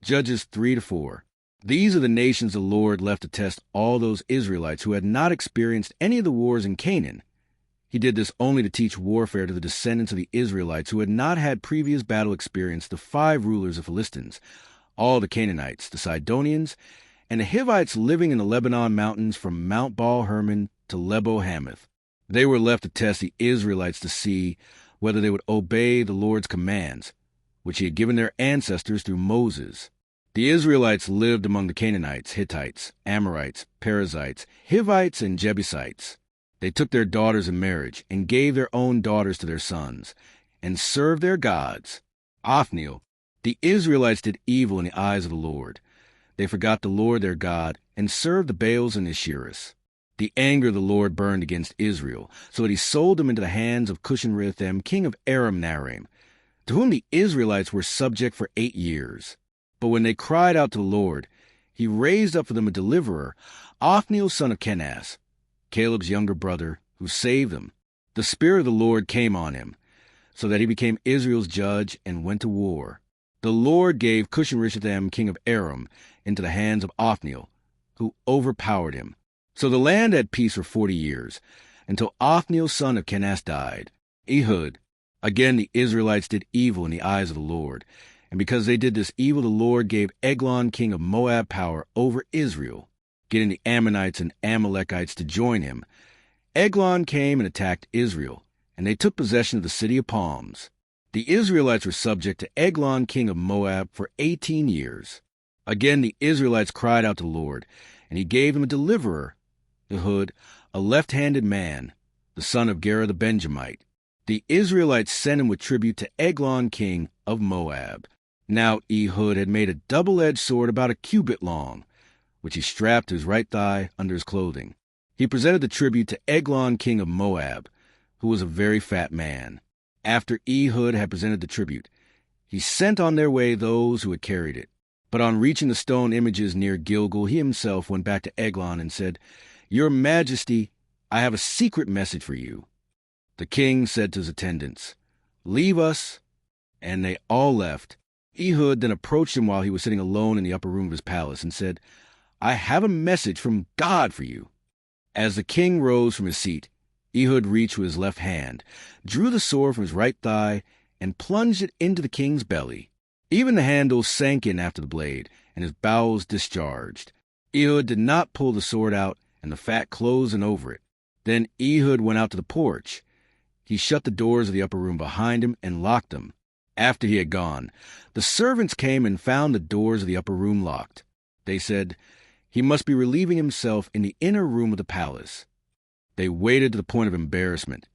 Judges 3-4. These are the nations the Lord left to test all those Israelites who had not experienced any of the wars in Canaan. He did this only to teach warfare to the descendants of the Israelites who had not had previous battle experience, the 5 rulers of Philistines, all the Canaanites, the Sidonians, and the Hivites living in the Lebanon mountains from Mount Baal-Hermon to Lebo-Hamath. They were left to test the Israelites to see whether they would obey the Lord's commands, which he had given their ancestors through Moses. The Israelites lived among the Canaanites, Hittites, Amorites, Perizzites, Hivites, and Jebusites. They took their daughters in marriage and gave their own daughters to their sons, and served their gods. Othniel, the Israelites did evil in the eyes of the Lord. They forgot the Lord their God and served the Baals and Asherahs. The anger of the Lord burned against Israel, so that he sold them into the hands of Cushan-Rishathaim, king of Aram-Naharaim, to whom the Israelites were subject for 8 years. But when they cried out to the Lord, he raised up for them a deliverer, Othniel son of Kenaz, Caleb's younger brother, who saved them. The Spirit of the Lord came on him, so that he became Israel's judge and went to war. The Lord gave Cushan-Rishathaim, king of Aram, into the hands of Othniel, who overpowered him. So the land had peace for 40 years, until Othniel son of Kenaz died. Ehud. Again the Israelites did evil in the eyes of the Lord, and because they did this evil, the Lord gave Eglon king of Moab power over Israel, getting the Ammonites and Amalekites to join him. Eglon came and attacked Israel, and they took possession of the city of palms. The Israelites were subject to Eglon king of Moab for 18 years. Again the Israelites cried out to the Lord, and he gave them a deliverer, Ehud, a left-handed man, the son of Gera the Benjamite. The Israelites sent him with tribute to Eglon king of Moab. Now Ehud had made a double-edged sword about a cubit long, which he strapped to his right thigh under his clothing. He presented the tribute to Eglon king of Moab, who was a very fat man. After Ehud had presented the tribute, he sent on their way those who had carried it. But on reaching the stone images near Gilgal, he himself went back to Eglon and said, "Your Majesty, I have a secret message for you." The king said to his attendants, "Leave us," and they all left. Ehud then approached him while he was sitting alone in the upper room of his palace and said, "I have a message from God for you." As the king rose from his seat, Ehud reached with his left hand, drew the sword from his right thigh, and plunged it into the king's belly. Even the handle sank in after the blade, and his bowels discharged. Ehud did not pull the sword out, and the fat closed in over it. Then Ehud went out to the porch. He shut the doors of the upper room behind him and locked them. After he had gone, the servants came and found the doors of the upper room locked. They said, "He must be relieving himself in the inner room of the palace." They waited to the point of embarrassment.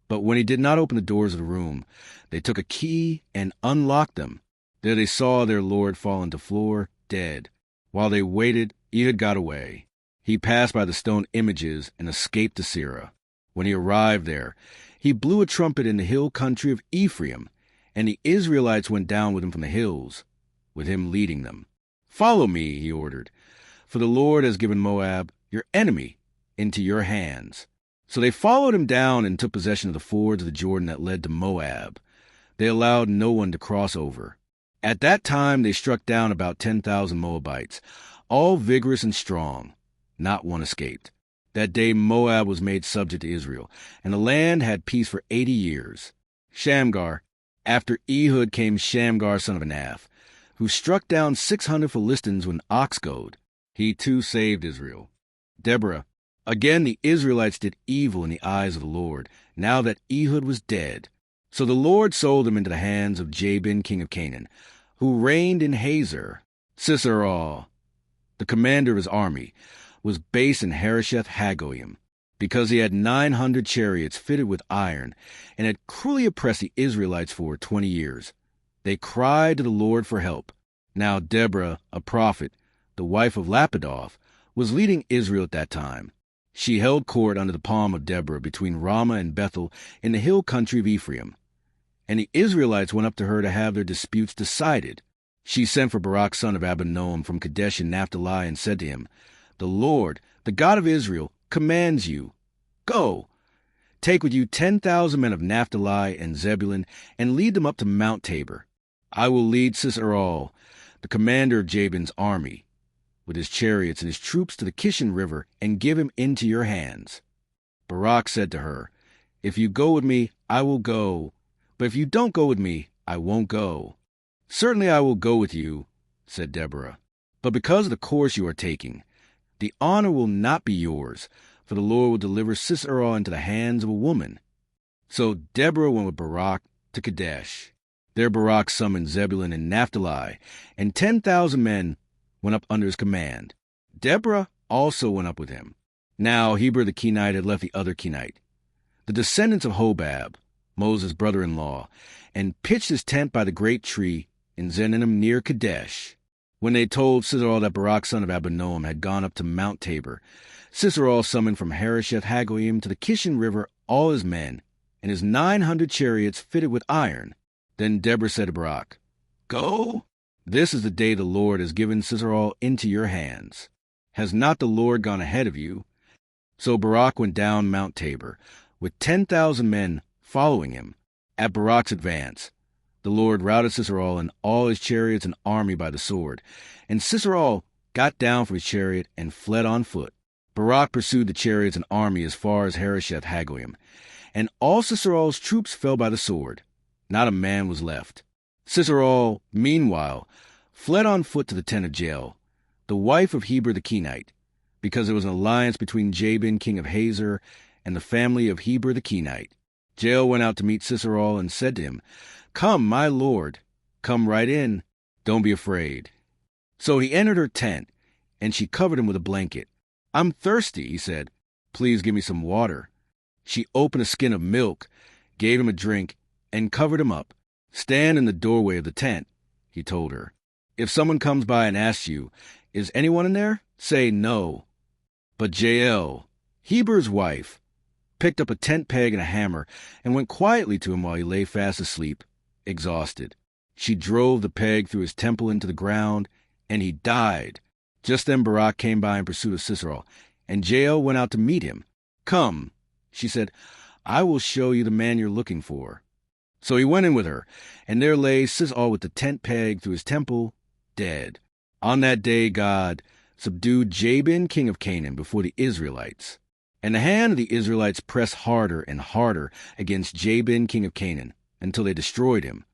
But when he did not open the doors of the room, they took a key and unlocked them. There they saw their lord fall on the floor, dead. While they waited, Ehud got away. He passed by the stone images and escaped to Seirah. When he arrived there, he blew a trumpet in the hill country of Ephraim, and the Israelites went down with him from the hills, with him leading them. "Follow me," he ordered, "for the Lord has given Moab, your enemy, into your hands." So they followed him down and took possession of the fords of the Jordan that led to Moab. They allowed no one to cross over. At that time they struck down about 10,000 Moabites, all vigorous and strong. Not one escaped. That day Moab was made subject to Israel, and the land had peace for 80 years. Shamgar. After Ehud came Shamgar son of Anath, who struck down 600 Philistines with an ox goad. He too saved Israel. Deborah. Again the Israelites did evil in the eyes of the Lord, now that Ehud was dead. So the Lord sold him into the hands of Jabin king of Canaan, who reigned in Hazor. Sisera, the commander of his army, was based in Harosheth Hagoyim, because he had 900 chariots fitted with iron, and had cruelly oppressed the Israelites for 20 years. They cried to the Lord for help. Now Deborah, a prophet, the wife of Lapidoth, was leading Israel at that time. She held court under the palm of Deborah between Ramah and Bethel in the hill country of Ephraim. And the Israelites went up to her to have their disputes decided. She sent for Barak son of Abinoam from Kadesh in Naphtali and said to him, "The Lord, the God of Israel, commands you, go, take with you 10,000 men of Naphtali and Zebulun, and lead them up to Mount Tabor. I will lead Sisera, the commander of Jabin's army, with his chariots and his troops to the Kishon River, and give him into your hands." Barak said to her, "If you go with me, I will go. But if you don't go with me, I won't go." "Certainly I will go with you," said Deborah. "But because of the course you are taking, the honor will not be yours, for the Lord will deliver Sisera into the hands of a woman." So Deborah went with Barak to Kadesh. There Barak summoned Zebulun and Naphtali, and 10,000 men went up under his command. Deborah also went up with him. Now Heber the Kenite had left the other Kenite, the descendants of Hobab, Moses' brother-in-law, and pitched his tent by the great tree in Zenanim near Kadesh. When they told Sisera that Barak son of Abinoam had gone up to Mount Tabor, Sisera summoned from Harosheth Hagoyim to the Kishon River all his men, and his 900 chariots fitted with iron. Then Deborah said to Barak, "Go? This is the day the Lord has given Sisera into your hands. Has not the Lord gone ahead of you?" So Barak went down Mount Tabor, with 10,000 men following him. At Barak's advance, the Lord routed Sisera and all his chariots and army by the sword, and Sisera got down from his chariot and fled on foot. Barak pursued the chariots and army as far as Harosheth Hagoyim, and all Sisera's troops fell by the sword. Not a man was left. Sisera, meanwhile, fled on foot to the tent of Jael, the wife of Heber the Kenite, because there was an alliance between Jabin, king of Hazor, and the family of Heber the Kenite. Jael went out to meet Sisera and said to him, "Come, my lord, come right in. Don't be afraid." So he entered her tent, and she covered him with a blanket. "I'm thirsty," he said. "Please give me some water." She opened a skin of milk, gave him a drink, and covered him up. "Stand in the doorway of the tent," he told her. "If someone comes by and asks you, 'Is anyone in there?' say no." But Jael, Heber's wife, picked up a tent peg and a hammer and went quietly to him while he lay fast asleep, exhausted. She drove the peg through his temple into the ground, and he died. Just then Barak came by in pursuit of Sisera, and Jael went out to meet him. "Come," she said, "I will show you the man you're looking for." So he went in with her, and there lay Sisera with the tent peg through his temple, dead. On that day God subdued Jabin, king of Canaan, before the Israelites. And the hand of the Israelites pressed harder and harder against Jabin, king of Canaan, until they destroyed him.